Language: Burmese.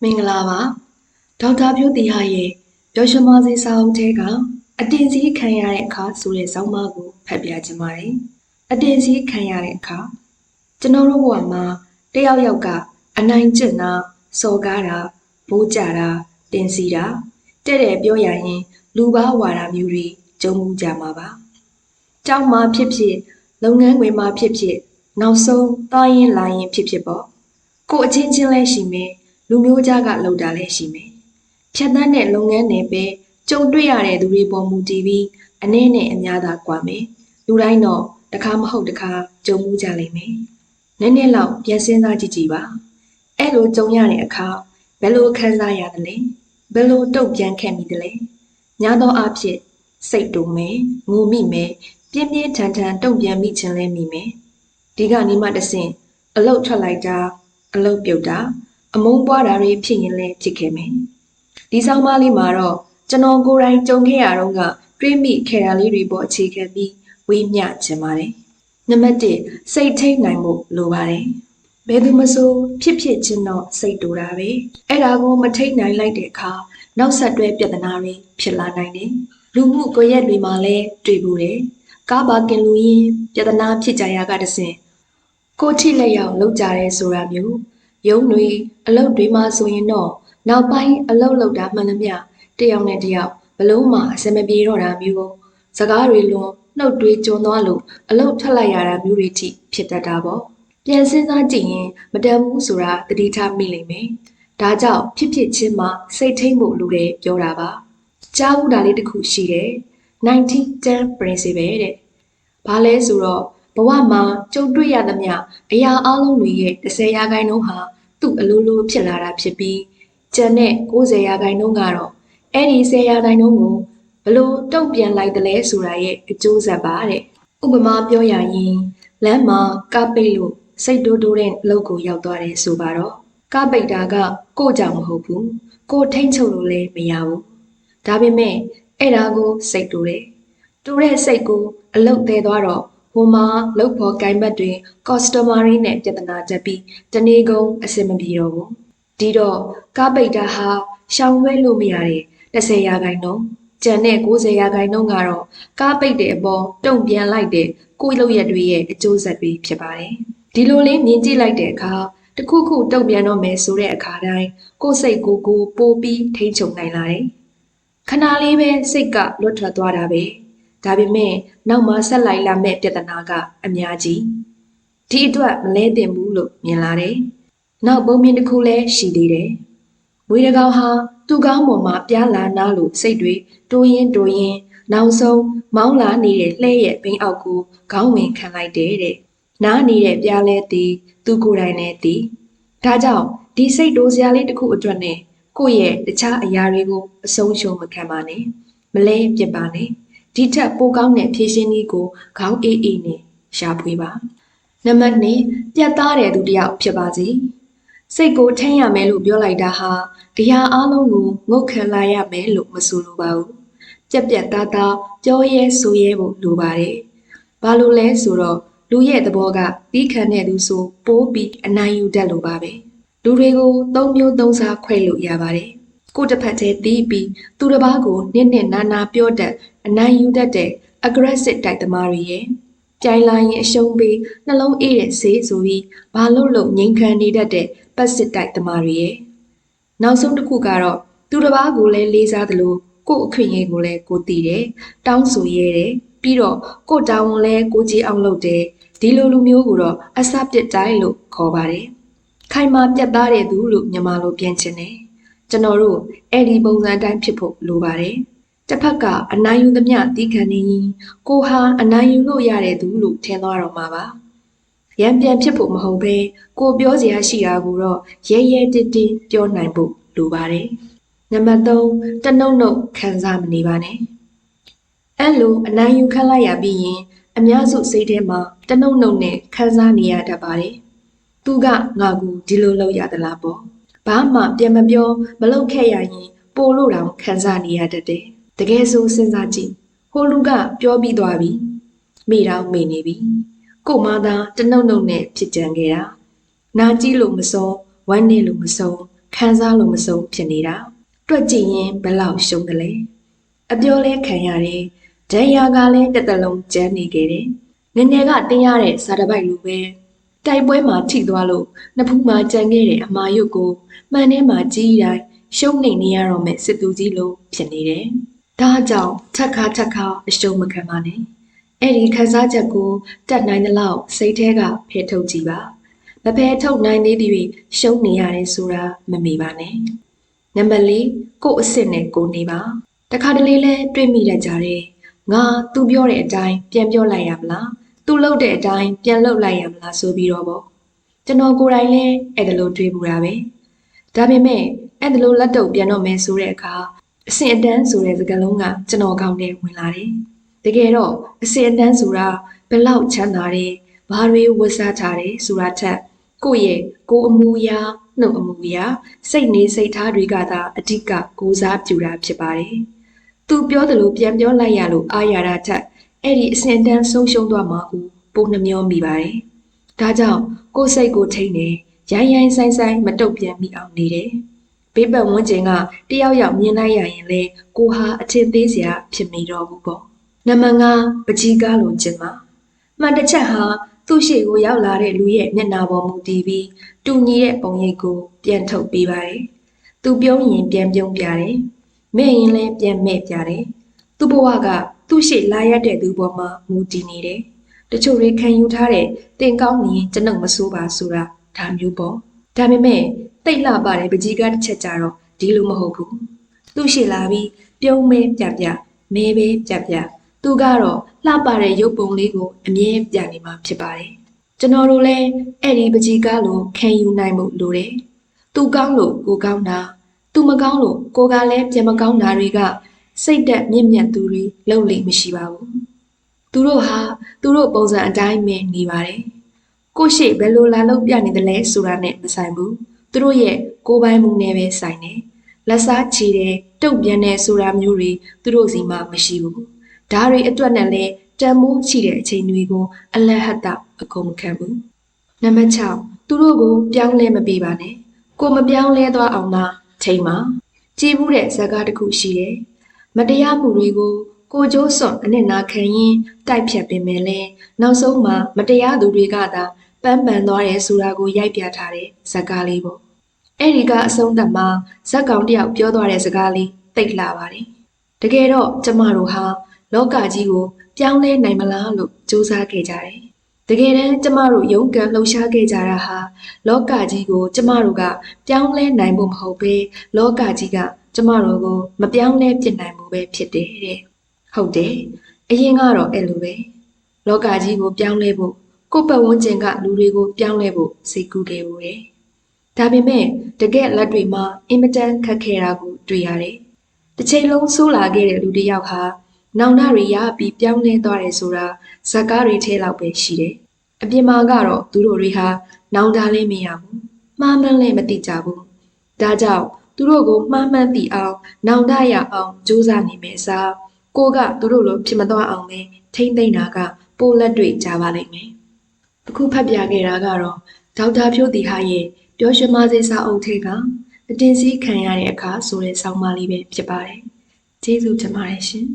မင်္ဂလာပါဒေါက်တာဖြိုးတီဟာရဲ့ပျော်ရွှင်ပါစေစာအုပ်ထဲကအတင်စီးခံရတဲ့အခါဆိုတဲ့ဇောင်းမကိုဖတ်ပြချင်ပါတယ်အတင်စီးခံရတဲ့အခါကျွန်တော်တို့ဘဝမှာတယောက်ယောက်ကအနိုင်ကျင့်တာစော်ကားတာဘိုးကြတာတင်စီတာတဲ့ပြောရရင်လူဘာဝါဒမျိုးတွေကြုံမှုကြမှာပါကျောင်းမှာဖြစ်ဖြစ်လုပ်ငန်းခွင်မှာဖြစ်ဖြစ်နောက်ဆုံးသွားရင်လာရင်ဖြစ်ဖြစ်ပေါ့ကိုအချင်းချင်းလဲရှိမယ်လူမျိုးကြားကလောက်တာလည်းရှိမယ်။ဖြတ်သန်းတဲ့လုပ်ငန်းတွေပဲကြုံတွေ့ရတဲ့သူတွေပေါ်မူတည်ပြီးအနည်းနဲ့အများသာကွာမယ်။လူတိုင်းတော့တစ်ခါမဟုတ်တစ်ခါကြုံမှုကြလိမ့်မယ်။နည်းနည်းလောက်ပြန်စဉ်းစားကြည့်ကြည့်ပါ။အဲ့လိုကြုံရတဲ့အခါဘယ်လိုခံစားရသလဲ။ဘယ်လိုတုံ့ပြန်ခဲ့မိသလဲ။ညာသောအားဖြင့်စိတ်တုံမယ်၊ငိုမိမယ်၊ပြင်းပြင်းထန်ထန်တုံ့ပြန်မိခြင်းလဲမိမယ်။ဒီကနေမှတဆင့်အလုတ်ထွက်လိုက်တာအလုတ်ပြုတ်တာအမုန်းပွားတာတွေဖြစ်ရင်လည်းဖြစ်ခဲ့မယ်။ဒီဆောင်မလေးမှာတော့ကျွန်တော်ကိုယ်တိုင်ကြုံခဲ့ရတော့ကတွေးမိခဲ့တာလေးတွေပေါ်အခြေခံပြီးဝေးမျှခြင်းပါတယ်။နံပါတ်1စိတ်ထိတ်နိုင်မှုလိုပါတယ်။ဘယ်သူမဆိုဖြစ်ချင်းတော့စိတ်တူတာပဲ။အဲ့ဒါကိုမထိတ်နိုင်လိုက်တဲ့အခါနောက်ဆက်တွဲပြဿနာတွေဖြစ်လာနိုင်တယ်။လူမှုကွန်ရက်တွေမှာလည်းတွေ့ဘူးတယ်။ကားပါကင်လူရင်းပြဿနာဖြစ်ကြရာကတဆင့်ကိုထိလက်ရောက်လောက်ကြရဲဆိုတာမျိုးရုံးတွေအလုပ်တွေမှာဆိုရင်တော့နောက်ပိုင်းအလုပ်လုပ်တာမှန်သမျှတယောက်နဲ့တယောက်ဘလုံးမှအစမပြေတော့တာမျိုးစကားတွေလွန်နှုတ်တွေကျွန်းသွားလို့အလုပ်ထွက်လိုက်ရတာမျိုးတွေထိဖြစ်တတ်တာပေါ့ပြန်စဉ်းစားကြည့်ရင်မတန်ဘူးဆိုတာသတိထားမိလိမ့်မယ်ဒါကြောင့်ဖြစ်ချင်းမှာစိတ်ထိန်ဖို့လိုတယ်ပြောတာပါကြားဘူးတာလေးတစ်ခုရှိတယ်90-10 principle တဲ့ဘာလဲဆိုတော့ဘဝမှာကြုံတွေ့ရသမျှအရာအလုံးတွေရဲ့10%ဟာသူ့အလိုလိုဖြစ်လာတာဖြစ်ပြီးကျန်တဲ့90%ကတော့အဲ့ဒီ10%ကိုဘလို့တုံ့ပြန်လိုက်တယ်လဲဆိုတာရဲ့အကျိုးဆက်ပါတဲ့ဥပမာပြောရရင်လမ်းမှာကားပိတ်လို့စိတ်တိုးတဲ့အလုပ်ကိုရောက်သွားတယ်ဆိုပါတော့ကားပိတ်တာကကို့ကြောင့်မဟုတ်ဘူးကိုထိမ့်ချုပ်လို့လည်းမရဘူးဒါပေမဲ့အဲ့ဒါကိုစိတ်တိုးတယ်တိုးတဲ့စိတ်ကိုအလုပ်သေးသွားတော့ဟိုမှာလုပ်ဖို့ကိုင်ဘတ်တွေ customer တွေနဲ့ပြဿနာတက်ပြီးတနေ့ကုန်အဆင်မပြေတော့ဘူးဒီတော့ကားပိတ်တာဟာရှောင်လွှဲလို့မရတဲ့10%ကျန်တဲ့90%ကတော့ကားပိတ်တဲ့အပေါ်တုံ့ပြန်လိုက်တဲ့ကိုယ်လုပ်ရက်တွေရဲ့အကျိုးဆက်တွေဖြစ်ပါတယ်ဒီလိုလေးမြင်ကြည့်လိုက်တဲ့အခါတခုခုတုံ့ပြန်တော့မယ်ဆိုတဲ့အခါတိုင်းကိုယ်စိတ်ကိုပိုပြီးထိန်းချုပ်နိုင်လာတယ်ခဏလေးပဲစိတ်ကလွတ်ထွက်သွားတာပဲဒါပေမဲ့နောက်မှဆက်လိုက်လာမဲ့ပြဿနာကအများကြီးဒီအတွက်မလဲတင်ဘူးလို့မြင်လာတယ်။နောက်ပုံမြင်တစ်ခုလည်းရှိသေးတယ်။မွေးတကောင်ဟာသူ့ကောင်းပေါ်မှာပြားလာနားလို့စိတ်တွေတိုးရင်နောက်ဆုံးမောင်းလာနေတဲ့လှဲရဲ့ဘိန်းအောက်ကိုခေါင်းဝင်ခံလိုက်တဲ့နားနေတဲ့ပြားလဲသည်သူကိုယ်တိုင်နဲ့သည်ဒါကြောင့်ဒီစိတ်တိုးစရာလေးတစ်ခုအတွက်နဲ့ကိုယ့်ရဲ့တခြားအရာတွေကိုအဆုံးရှုံးမခံပါနဲ့မလဲပြစ်ပါနဲ့ဒီထက်ပိုကောင်းတဲ့ဖြည့်ရှင်းနည်းကိုခေါင်းအေးအေးနဲ့ရှာဖွေပါနံပါတ်2ပြတ်သားတဲ့သူတစ်ယောက်ဖြစ်ပါစေစိတ်ကိုထိန်းရမယ်လို့ပြောလိုက်တာဟာအရာအလုံးကိုငုတ်ခံလာရမယ်လို့မဆိုလိုပါဘူးပြက်သားသားပြောရဲဆိုရဲဖို့လိုပါတယ်ဘာလို့လဲဆိုတော့လူရဲ့သဘောကတီးခံတဲ့သူဆိုပိုးပြီးအနိုင်ယူတတ်လို့ပါပဲလူတွေကို၃မျိုး၃စားခွဲလို့ရပါတယ်ကိုတစ်ဖက်တည်းတီးပြီးသူတစ်ပါးကိုနစ်နာပြောတတ်အနိုင်ယူတတ်တဲ့ aggressive တိုက်သမားတွေရဲ့ပြိုင်လာရင်အရှုံးပေးနှလုံးအေးတဲ့ဆေးဆိုပြီးဘာလို့ငြိမ်ခံနေတတ်တဲ့ passive တိုက်သမားတွေရဲ့နောက်ဆုံးတစ်ခုကတော့သူတစ်ပါးကိုလည်းလေးစားသလိုကို့အခွင့်အရေးကိုလည်းကိုသိတယ်တောင်းဆိုရဲတယ်ပြီးတော့ကို့တာဝန်လည်းကိုကြည်အောင်လုပ်တယ်ဒီလိုလူမျိုးကိုတော့အစပစ်တိုင်းလို့ခေါ်ပါတယ်ခိုင်မာပြတ်သားတဲ့သူလို့မြန်မာလိုပြန်ချင်တယ်ကျွန်တော်တို့အဲ့ဒီပုံစံတိုင်းဖြစ်ဖို့လိုပါတယ်တစ်ဖက်ကအနိုင်ယူသမျှတီးခံနေရင်ကိုဟာအနိုင်ယူလို့ရတဲ့သူလို့ထင်သွားတော့မှာပါရံပြန်ဖြစ်ဖို့မဟုတ်ဘဲကိုပြောစရာရှိတာကိုတော့ရဲတင်းပြောနိုင်ဖို့လိုပါတယ်နံပါတ်3တနှုတ်ခံစားမနေပါနဲ့အဲ့လိုအနိုင်ယူခံလိုက်ရပြီးရင်အများစုစိတ်ထဲမှာတနှုတ်နဲ့ခံစားနေရတတ်ပါတယ်သူကငါကိုဒီလိုလုပ်ရသလားပေါ့ဘာမှပြန်မပြောမလုပ်ခဲ့ရရင်ပို့လို့တောင်ခံစားနေရတတ်တယ်တကယ်ဆိုစဉ်းစားကြည့်ဟိုလူကပြောပြီးသွားပြီမိတော့မိနေပြီကို့မသားတနှုတ်နဲ့ဖြစ်ကြံခဲ့တာနာကြည့်လို့မစုံဝမ်းနေလို့မစုံ ခံစားလို့မဆုံးဖြစ်နေတာတွက်ကြည့်ရင်ဘယ်လောက်ရှုံးတယ်လဲအပြောလဲခံရတယ်ဒဏ်ရာကလည်းတစ်သက်လုံးကျန်းနေခဲ့တယ်ငငယ်ကတင်းရတဲ့စာတပိုက်လိုပဲတိုက်ပွဲမှာထိသွားလို့နှစ်ဖူးမှာကြံခဲ့တဲ့အမာရွတ်ကိုမှန်ထဲမှာကြီးတိုင်းရှုံးနေရတော့မဲ့စစ်သူကြီးလိုဖြစ်နေတယ်ဒါကြောင့်ထက်ခါအရှုံးမခံပါနဲ့အဲ့ဒီခံစားချက်ကိုတတ်နိုင်သလောက်စိတ်ထဲကဖယ်ထုတ်ကြည့်ပါမဖယ်ထုတ်နိုင်သေးသည်ရှုံးနေရတယ်ဆိုတာမမေ့ပါနဲ့နံပါတ်၄ကို့အစ်စ်နဲ့ကိုနေပါတခါတလေလဲတွေးမိတတ်ကြတယ်ငါသူပြောတဲ့အတိုင်းပြန်ပြောလိုက်ရမလားသူလုပ်တဲ့အတိုင်းပြန်လုပ်လိုက်ရမလားဆိုပြီးတော့ပေါ့ကျွန်တော်ကိုယ်တိုင်လဲအဲ့ဒါလိုတွေးပူတာပဲဒါပေမဲ့အဲ့ဒါလိုလက်တော့ပြန်တော့မယ်ဆိုတဲ့အခါအစင်အတန်းဆိုတဲ့စကားလုံးကကျွန်တော်ကောင်းတဲ့ဝင်လာတယ်တကယ်တော့အစင်အတန်းဆိုတာဘယ်လောက်ချမ်းသာတယ်ဘာတွေဝတ်စားထားတယ်ဆိုတာထက်ကိုယ့်ရဲ့ကိုယ်အမူအရာနှုတ်အမူအရာစိတ်နေစိတ်ထားတွေကသာအဓိကကိုးစားပြုတာဖြစ်ပါတယ်သူပြောတယ်လို့ပြန်ပြောလိုက်ရလို့အားရတာထက်အဲ့ဒီအစင်အတန်းဆုံးရှုံးသွားမှာကိုပုံနှမျောမိပါတယ်ဒါကြောင့်ကိုယ်စိတ်ကိုထိန်းနေရိုင်းဆိုင်မတုတ်ပြန်မိအောင်နေတယ်ဘေးပတ်ဝန်းကျင်ကတယောက်ယောက်မြင်လိုက်ရရင်လေကိုဟာအထင်သေးစရာဖြစ်မိတော့ဘူးပေါ့နံပါတ်5ပကြီးကားလိုကျင်ပါမှန်တစ်ချက်ဟာသူ့ရှေ့ကိုရောက်လာတဲ့လူရဲ့မျက်နှာပေါ်မူတည်ပြီးတူညီတဲ့ပုံရိပ်ကိုပြန်ထုတ်ပေးပါတယ်သူပြုံးရင်ပြန်ပြုံးပြတယ်မဲ့ရင်လည်းပြန်မဲ့ပြတယ်သူ့ဘဝကသူ့ရှေ့လာရတဲ့သူပေါ်မှာမူတည်နေတယ်တချို့တွေခံယူထားတဲ့တင်ကောင်းရင်ကျွန်ုပ်မဆိုးပါဆိုတာဒါမျိုးပေါ့ဒါပေမဲ့တိတ်လှပတဲ့ပကြီးကားတစ်ချက်ကြတော့ဒီလိုမဟုတ်ဘူးသူ့ရှေ့လာပြီးပြုံးမဲပြမဲပဲပြသူကတော့လှပတဲ့ရုပ်ပုံလေးကိုအမြဲပြနေမှာဖြစ်ပါတယ်ကျွန်တော်တို့လည်းအဲ့ဒီပကြီးကားလိုခံယူနိုင်မှုလိုတယ်သူကောင်းလို့ကိုကောင်းတာသူမကောင်းလို့ကိုကလည်းပြန်မကောင်းတာတွေကစိတ်သက်မြင့်မြတ်သူတွေလုံလိမ့်မရှိပါဘူးသူတို့ဟာသူတို့ပုံစံအတိုင်းပဲနေပါတယ်ကိုရှိဘယ်လိုလာလို့ပြနေတယ်လဲဆိုတာနဲ့မဆိုင်ဘူးသူတို့ရဲ့ကိုယ်ပိုင်မှုနဲ့ပဲဆိုင်တယ်လက်စားချီတယ်တုတ်ပြန်တယ်ဆိုတာမျိုးတွေသူတို့စီမှာမရှိဘူးဒါတွေအတွက်နဲ့လဲတန်မိုးချီတဲ့အချိန်တွေကိုအလတ်ဟတ်တာအကုန်မခံဘူးနံပါတ်6သူတို့ကိုပြောင်းလဲမပေးပါနဲ့ကိုမပြောင်းလဲသွားအောင်လားထိန်ပါကြည်ဘူးတဲ့ဇာတ်ကားတစ်ခုရှိတယ်မတရားမှုတွေကိုကိုကျိုးစွန့်အနစ်နာခံရင်တိုက်ဖြတ်ပင်မယ်လဲနောက်ဆုံးမှာမတရားသူတွေကသာပန်းပန်သွားတယ်ဆိုတာကိုရိုက်ပြထားတဲ့ဇာတ်ကားလေးပေါ့အဲ့ဒီကအဆုံးသတ်မှာဇက်ကောင်တယောက်ပြောသွားတဲ့စကားလေးသိတ်လာပါတယ်တကယ်တော့ကျမတို့ဟာလောကကြီးကိုပြောင်းလဲနိုင်မလားလို့စူးစမ်းခဲ့ကြတယ်တကယ်တမ်းကျမတို့ရုန်းကန်လှုပ်ရှားခဲ့ကြတာဟာလောကကြီးကိုကျမတို့ကပြောင်းလဲနိုင်ဖို့မဟုတ်ဘဲလောကကြီးကကျမတို့ကိုမပြောင်းလဲပြစ်နိုင်ဘူးပဲဖြစ်တယ်တဲ့ဟုတ်တယ်အရင်ကတော့အဲ့လိုပဲလောကကြီးကိုပြောင်းလဲဖို့ကိုယ့်ပတ်ဝန်းကျင်ကလူတွေကိုပြောင်းလဲဖို့စိတ်ကူးခဲ့ဘူးတယ်ဒါပေမဲ့တကယ်လက်တွေမှာအင်မတန်ခက်ခဲတာကိုတွေ့ရတယ်တစ်ချိန်လုံးဆိုးလာခဲ့တဲ့လူတစ်ယောက်ဟာနောင်တတွေရပြီးပြောင်းလဲသွားတယ်ဆိုတာဇာတ်ကားတွေထဲလောက်ပဲရှိတယ်အပြင်မှာကတော့သူတို့တွေဟာနောင်တလည်းမရဘူးမှားမှန်းလည်းမသိကြဘူးဒါကြောင့်သူတို့ကိုမှားမှန်းသိအောင်နောင်တရအောင်ကြိုးစားနေမယ်အစားကိုကသူတို့လိုဖြစ်မသွားအောင်ပဲထိမ့်သိမ့်တာကပိုလက်တွေ့ကြပါလိမ့်မယ်အခုဖတ်ပြခဲ့တာကတော့ဒေါက်တာဖြိုးတီဟာရဲ့ပျော်ရွှင်ပါစေစာအုပ်ထဲကအတင်စီခံရတဲ့အခါဆိုတဲ့ဆောင်းပါးလေးပဲဖြစ်ပါတယ်ကျေးဇူးတင်ပါတယ်ရှင်